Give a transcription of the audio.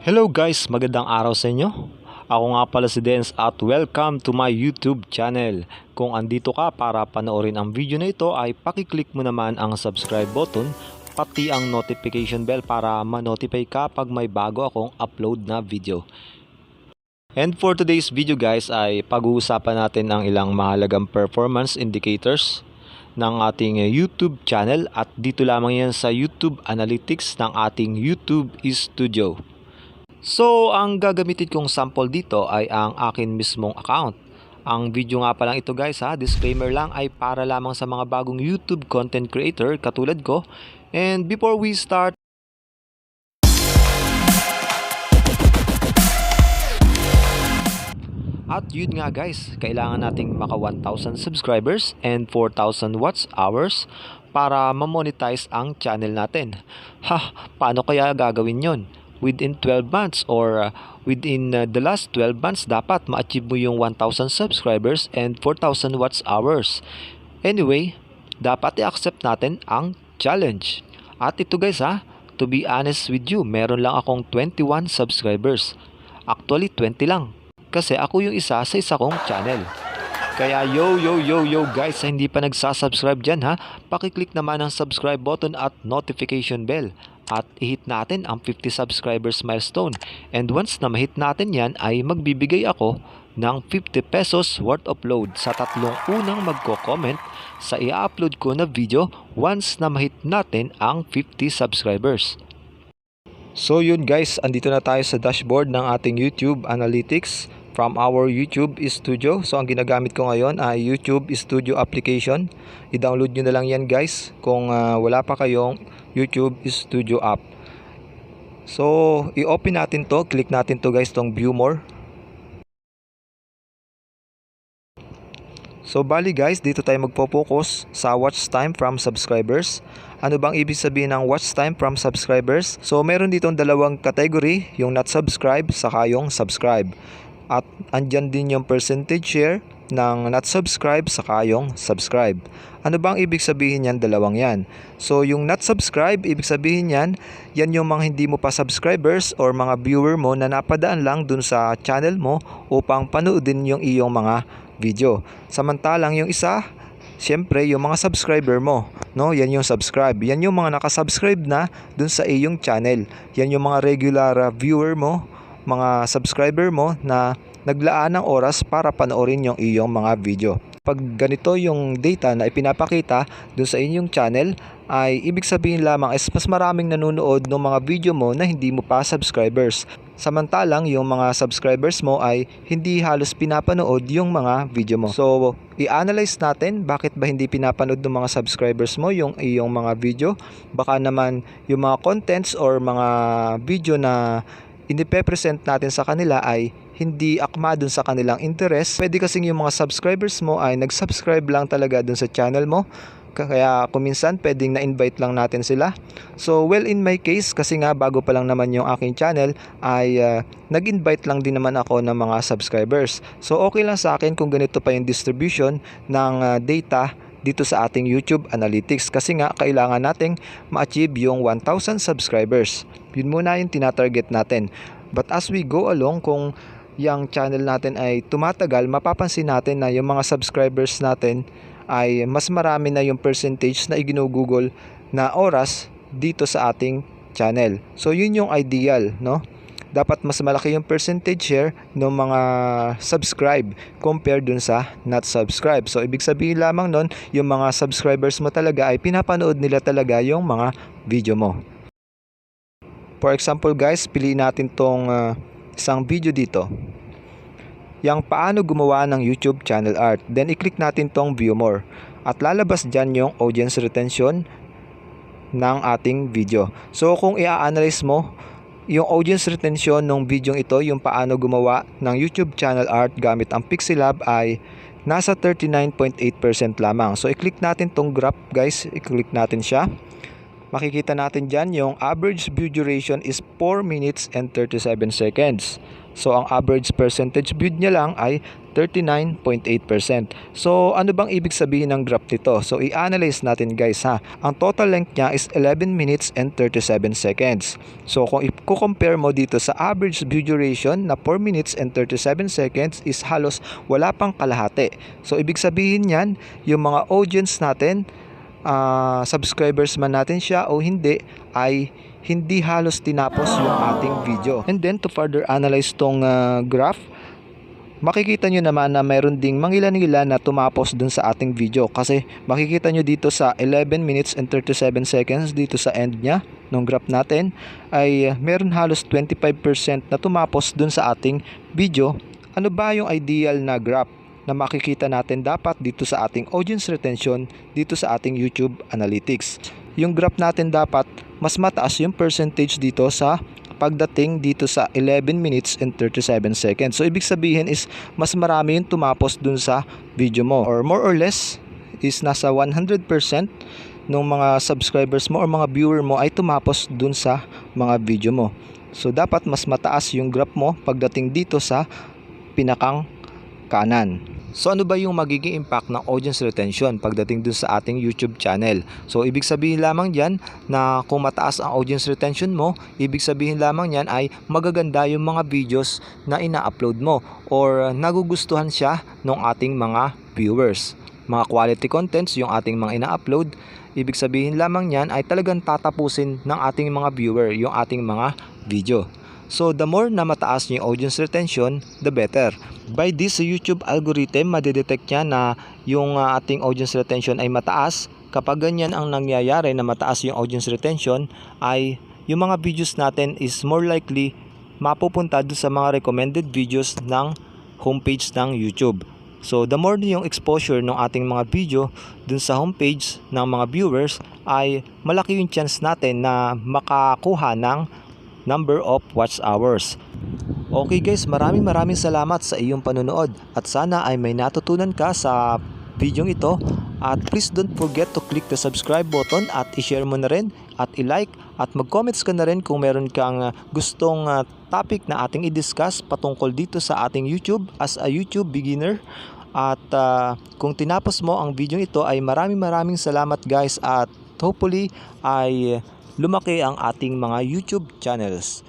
Hello guys, magandang araw sa inyo. Ako nga pala si Dens at welcome to my YouTube channel. Kung andito ka para panoorin ang video na ito ay pakiclick mo naman ang subscribe button pati ang notification bell para ma-notify ka pag may bago akong upload na video. And for today's video guys ay pag-uusapan natin ang ilang mahalagang performance indicators ng ating YouTube channel at dito lamang yan sa YouTube Analytics ng ating YouTube Studio. So, ang gagamitin kong sample dito ay ang akin mismong account. Ang video nga pa lang ito guys disclaimer lang ay para lamang sa mga bagong YouTube content creator katulad ko. And before we start, at yun nga guys, kailangan nating maka 1,000 subscribers and 4,000 watch hours para ma-monetize ang channel natin. Paano kaya gagawin yon? Within 12 months or within the last 12 months dapat ma-achieve mo yung 1,000 subscribers and 4,000 watch hours. Anyway, dapat i-accept natin ang challenge. At ito guys to be honest with you, meron lang akong 21 subscribers. Actually 20 lang. Kasi ako yung isa sa isa kong channel. Kaya yo guys sa hindi pa nagsasubscribe dyan pakiclick naman ang subscribe button at notification bell. At i-hit natin ang 50 subscribers milestone. And once na ma-hit natin yan ay magbibigay ako ng 50 pesos worth of load sa tatlong unang magko-comment sa i-upload ko na video once na ma-hit natin ang 50 subscribers. So yun guys, andito na tayo sa dashboard ng ating YouTube Analytics from our YouTube Studio. So ang ginagamit ko ngayon ay YouTube Studio application. I-download nyo na lang yan guys kung wala pa kayong YouTube Studio app. So i-open natin to, click natin to guys, tong view more. So bali guys, dito tayo magpo-focus sa watch time from subscribers. Ano bang ibig sabihin ng watch time from subscribers? So meron ditong dalawang category, yung not subscribe saka yung subscribe. At andyan din yung percentage share ng not subscribe saka yung subscribe. Ano bang ibig sabihin yan, dalawang yan? So yung not subscribe, ibig sabihin yan yung mga hindi mo pa subscribers or mga viewer mo na napadaan lang dun sa channel mo upang panoodin yung iyong mga video. Samantalang yung isa, siyempre yung mga subscriber mo, no? Yan yung subscribe. Yan yung mga nakasubscribe na dun sa iyong channel. Yan yung mga regular viewer mo, mga subscriber mo na naglaan ng oras para panoorin yung iyong mga video. Pag ganito yung data na ipinapakita dun sa inyong channel, ay ibig sabihin lamang is mas maraming nanonood ng mga video mo na hindi mo pa subscribers. Samantalang yung mga subscribers mo ay hindi halos pinapanood yung mga video mo. So, i-analyze natin bakit ba hindi pinapanood ng mga subscribers mo yung iyong mga video. Baka naman yung mga contents or mga video na inipe-present natin sa kanila ay hindi akma dun sa kanilang interest. Pwede kasing yung mga subscribers mo ay nag-subscribe lang talaga dun sa channel mo. Kaya kuminsan pwedeng na-invite lang natin sila. So well, in my case, kasi nga bago pa lang naman yung aking channel ay nag-invite lang din naman ako ng mga subscribers. So okay lang sa akin kung ganito pa yung distribution ng data dito sa ating YouTube Analytics. Kasi nga kailangan nating ma-achieve yung 1,000 subscribers. Yun muna yung tinatarget natin. But as we go along, kung yung channel natin ay tumatagal, mapapansin natin na yung mga subscribers natin ay mas marami na yung percentage na iginugugol na oras dito sa ating channel. So yun yung ideal, no? Dapat mas malaki yung percentage share ng mga subscribe compared dun sa not subscribe. So ibig sabihin lamang nun, yung mga subscribers mo talaga ay pinapanood nila talaga yung mga video mo. For example guys, piliin natin tong isang video dito. Yang paano gumawa ng YouTube channel art. Then i-click natin tong view more. At lalabas dyan yung audience retention ng ating video. So kung i-analyze mo yung audience retention ng video ito, yung paano gumawa ng YouTube channel art gamit ang Pixellab ay nasa 39.8% lamang. So i-click natin tong graph guys, i-click natin siya. Makikita natin dyan yung average view duration is 4 minutes and 37 seconds. So ang average percentage view niya lang ay 39.8%. So ano bang ibig sabihin ng graph nito? So i-analyze natin guys ha. Ang total length niya is 11 minutes and 37 seconds. So kung i-compare mo dito sa average view duration na 4 minutes and 37 seconds is halos wala pang kalahati. So ibig sabihin niyan, yung mga audience natin, subscribers man natin siya o hindi, ay hindi halos tinapos yung ating video. And then to further analyze tong graph, makikita nyo naman na mayroon ding mangilan-ngilan na tumapos dun sa ating video, kasi makikita nyo dito sa 11 minutes and 37 seconds dito sa end nya ng graph natin ay meron halos 25% na tumapos dun sa ating video. Ano ba yung ideal na graph na makikita natin dapat dito sa ating audience retention dito sa ating YouTube Analytics? Yung graph natin dapat mas mataas yung percentage dito sa pagdating dito sa 11 minutes and 37 seconds. So ibig sabihin is mas marami yung tumapos dun sa video mo, or more or less is nasa 100% ng mga subscribers mo or mga viewer mo ay tumapos dun sa mga video mo. So dapat mas mataas yung graph mo pagdating dito sa pinakang kanan. So ano ba yung magiging impact ng audience retention pagdating dun sa ating YouTube channel? So ibig sabihin lamang dyan na kung mataas ang audience retention mo, ibig sabihin lamang yan ay magaganda yung mga videos na ina-upload mo or nagugustuhan siya ng ating mga viewers. Mga quality contents yung ating mga ina-upload, ibig sabihin lamang yan ay talagang tatapusin ng ating mga viewer yung ating mga video. So the more na mataas yung audience retention, the better. By this YouTube algorithm, madedetect niya na yung ating audience retention ay mataas. Kapag ganyan ang nangyayari na mataas yung audience retention, ay yung mga videos natin is more likely mapupunta doon sa mga recommended videos ng homepage ng YouTube. So the more yung exposure ng ating mga video dun sa homepage ng mga viewers, ay malaki yung chance natin na makakuha ng number of watch hours. Okay guys, maraming salamat sa iyong panonood at sana ay may natutunan ka sa video ito, at please don't forget to click the subscribe button at i-share mo na rin at i-like at mag-comments ka na rin kung meron kang gustong topic na ating i-discuss patungkol dito sa ating YouTube as a YouTube beginner. At kung tinapos mo ang video ito ay maraming salamat guys, at hopefully ay lumaki ang ating mga YouTube channels.